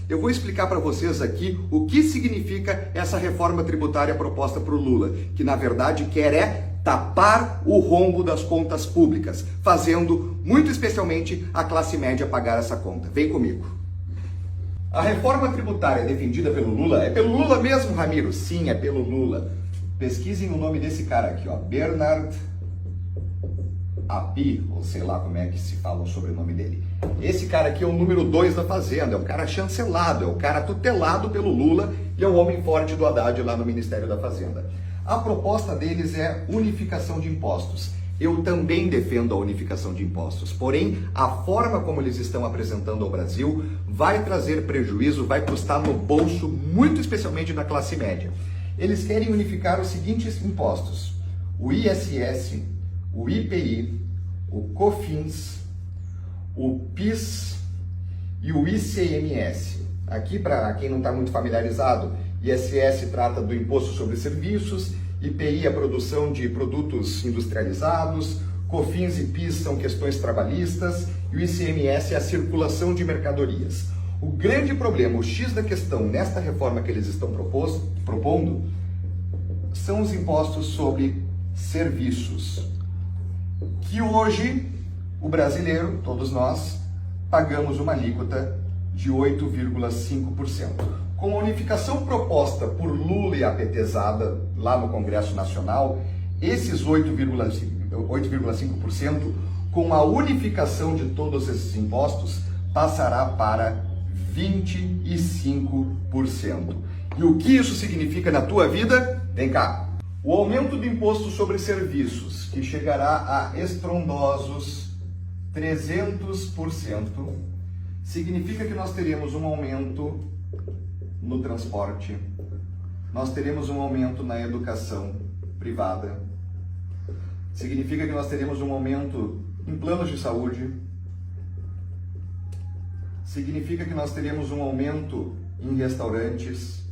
Eu vou explicar para vocês aqui o que significa essa reforma tributária proposta por Lula, que na verdade quer tapar o rombo das contas públicas, fazendo muito especialmente a classe média pagar essa conta. Vem comigo. A reforma tributária defendida pelo Lula, é pelo Lula mesmo, Ramiro? Sim, é pelo Lula. Pesquisem o nome desse cara aqui, ó, Bernard Api, ou sei lá como é que se fala o sobrenome dele. Esse cara aqui é o número 2 da Fazenda, é o cara chancelado, é o cara tutelado pelo Lula e é o homem forte do Haddad lá no Ministério da Fazenda. A proposta deles é unificação de impostos. Eu também defendo a unificação de impostos, porém a forma como eles estão apresentando ao Brasil vai trazer prejuízo, vai custar no bolso, muito especialmente da classe média. Eles querem unificar os seguintes impostos: o ISS, o IPI, o COFINS, o PIS e o ICMS. Aqui, para quem não está muito familiarizado, ISS trata do Imposto sobre Serviços, IPI a produção de produtos industrializados, COFINS e PIS são questões trabalhistas e o ICMS é a circulação de mercadorias. O grande problema, o X da questão nesta reforma que eles estão propondo, são os impostos sobre serviços, que hoje o brasileiro, todos nós, pagamos uma alíquota de 8,5%. Com a unificação proposta por Lula e a petezada lá no Congresso Nacional, esses 8,5%, com a unificação de todos esses impostos, passará para 25%. E o que isso significa na tua vida? Vem cá. O aumento do imposto sobre serviços, que chegará a estrondosos 300%, significa que nós teremos um aumento no transporte, nós teremos um aumento na educação privada, significa que nós teremos um aumento em planos de saúde, significa que nós teremos um aumento em restaurantes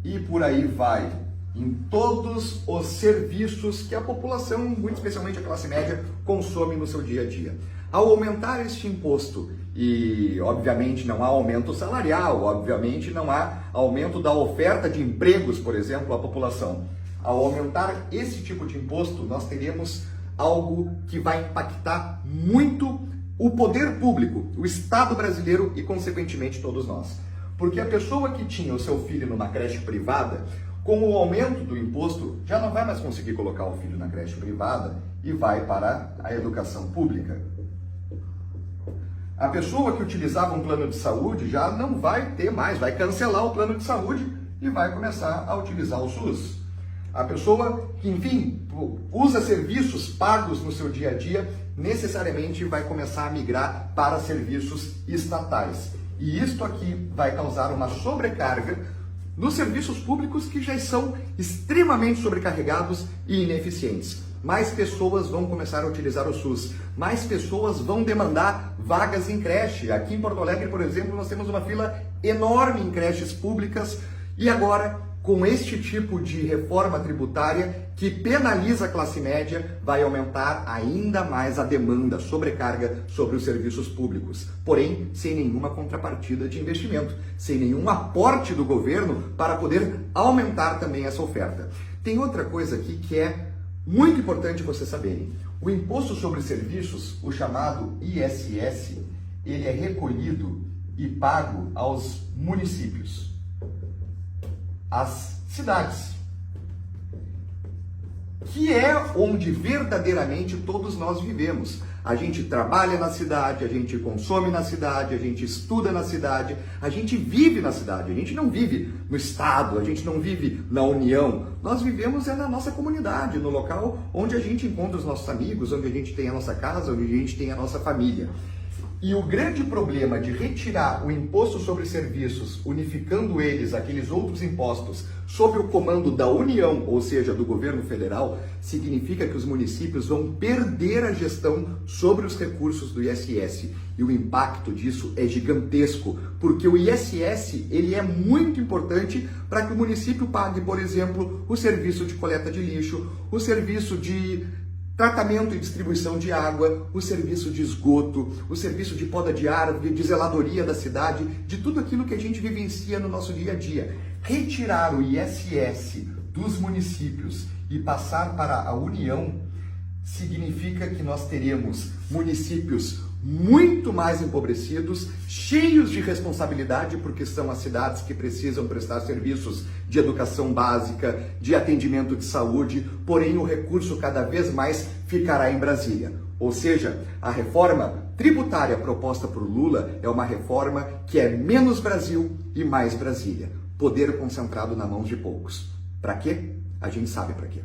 e por aí vai, em todos os serviços que a população, muito especialmente a classe média, consome no seu dia a dia. Ao aumentar este imposto, e obviamente não há aumento salarial, obviamente não há aumento da oferta de empregos, por exemplo, à população. Ao aumentar esse tipo de imposto, nós teremos algo que vai impactar muito o poder público, o Estado brasileiro e, consequentemente, todos nós. Porque a pessoa que tinha o seu filho numa creche privada, com o aumento do imposto, já não vai mais conseguir colocar o filho na creche privada e vai para a educação pública. A pessoa que utilizava um plano de saúde já não vai ter mais, vai cancelar o plano de saúde e vai começar a utilizar o SUS. A pessoa que, enfim, usa serviços pagos no seu dia a dia, necessariamente vai começar a migrar para serviços estatais. E isto aqui vai causar uma sobrecarga nos serviços públicos que já são extremamente sobrecarregados e ineficientes. Mais pessoas vão começar a utilizar o SUS, mais pessoas vão demandar vagas em creche. Aqui em Porto Alegre, por exemplo, nós temos uma fila enorme em creches públicas e agora, com este tipo de reforma tributária que penaliza a classe média, vai aumentar ainda mais a demanda, sobrecarga sobre os serviços públicos. Porém, sem nenhuma contrapartida de investimento, sem nenhum aporte do governo para poder aumentar também essa oferta. Tem outra coisa aqui que é muito importante vocês saberem. O imposto sobre serviços, o chamado ISS, ele é recolhido e pago aos municípios, às cidades, que é onde verdadeiramente todos nós vivemos. A gente trabalha na cidade, a gente consome na cidade, a gente estuda na cidade, a gente vive na cidade, a gente não vive no estado, a gente não vive na União, nós vivemos na nossa comunidade, no local onde a gente encontra os nossos amigos, onde a gente tem a nossa casa, onde a gente tem a nossa família. E o grande problema de retirar o imposto sobre serviços, unificando eles, aqueles outros impostos, sob o comando da União, ou seja, do governo federal, significa que os municípios vão perder a gestão sobre os recursos do ISS. E o impacto disso é gigantesco, porque o ISS ele é muito importante para que o município pague, por exemplo, o serviço de coleta de lixo, o serviço de tratamento e distribuição de água, o serviço de esgoto, o serviço de poda de árvore, de zeladoria da cidade, de tudo aquilo que a gente vivencia no nosso dia a dia. Retirar o ISS dos municípios e passar para a União significa que nós teremos municípios muito mais empobrecidos, cheios de responsabilidade, porque são as cidades que precisam prestar serviços de educação básica, de atendimento de saúde, porém o recurso cada vez mais ficará em Brasília. Ou seja, a reforma tributária proposta por Lula é uma reforma que é menos Brasil e mais Brasília. Poder concentrado na mão de poucos. Para quê? A gente sabe para quê.